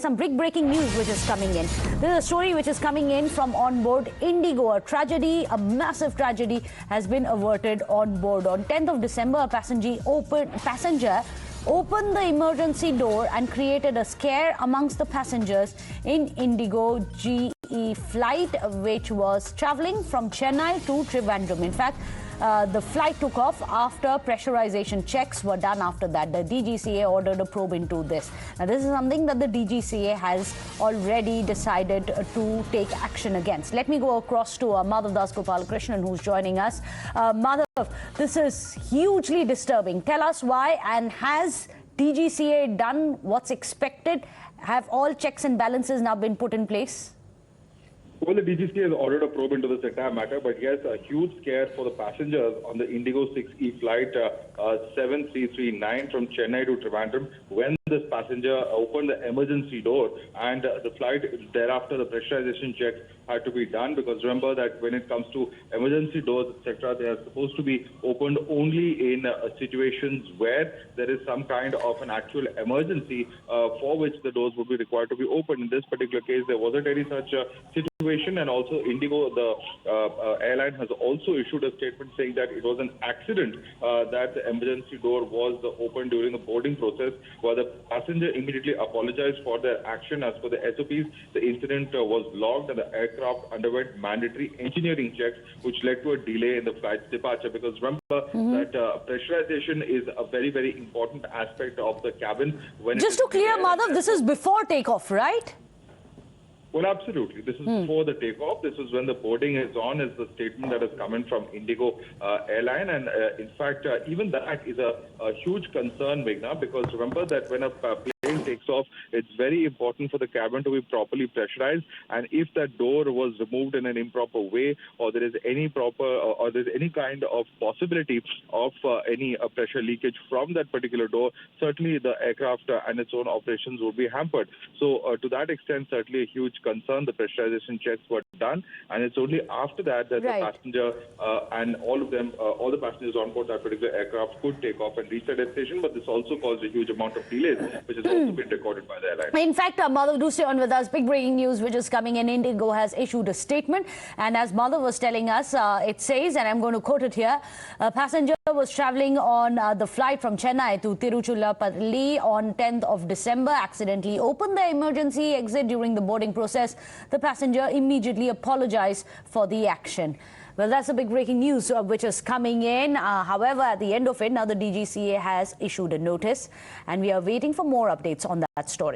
Some big breaking news which is coming in. This is a story which is coming in from Onboard. Indigo, a tragedy, a massive tragedy has been averted on board. On 10th of December, a passenger opened the emergency door and created a scare amongst the passengers in Indigo GE flight, which was traveling from Chennai to Trivandrum. In fact, the flight took off after pressurization checks were done. After that, the DGCA ordered a probe into this. Now, this is something that the DGCA has already decided to take action against. Let me go across to Madhav Das Gopalakrishnan, who's joining us. Madhav, this is hugely disturbing. Tell us why, and has DGCA done what's expected? Have all checks and balances now been put in place? Well, the DGCA has ordered a probe into this entire matter, but yes, a huge scare for the passengers on the Indigo 6E flight 7339 from Chennai to Trivandrum when this passenger opened the emergency door, and the flight thereafter, the pressurization checks had to be done, because remember that when it comes to emergency doors, etc., they are supposed to be opened only in situations where there is some kind of an actual emergency for which the doors would be required to be opened. In this particular case, there wasn't any such situation, and also Indigo, the airline, has also issued a statement saying that it was an accident that the emergency door was opened during the boarding process, where the passenger immediately apologized for their action. As per the SOPs, the incident was logged and the aircraft underwent mandatory engineering checks, which led to a delay in the flight's departure. Because remember that pressurization is a very, very important aspect of the cabin. Just to clear, Madhav, this is before takeoff, right? Well, absolutely. This is before the takeoff. This is when the boarding is on, is the statement that has come in from Indigo airline. And in fact, even that is a huge concern, Meghna, because remember that when a plane takes off, it's very important for the cabin to be properly pressurized. And if that door was removed in an improper way, or there is any or there's any kind of possibility of any pressure leakage from that particular door, certainly the aircraft and its own operations would be hampered. So to that extent, certainly a huge concern. The pressurization checks were done, and it's only after that that the passenger and all the passengers on board that particular aircraft could take off and reach their destination. But this also caused a huge amount of delays, which has also been recorded by the airline. In fact, Madhav, do stay on with us. Big breaking news which is coming in. Indigo has issued a statement, and as Madhav was telling us, it says, and I'm going to quote it here, a passenger was traveling on the flight from Chennai to Tiruchirappalli on 10th of December, accidentally opened the emergency exit during the boarding process. The passenger immediately apologized for the action. Well, that's a big breaking news which is coming in. However, at the end of it, now the DGCA has issued a notice, and we are waiting for more updates on that story.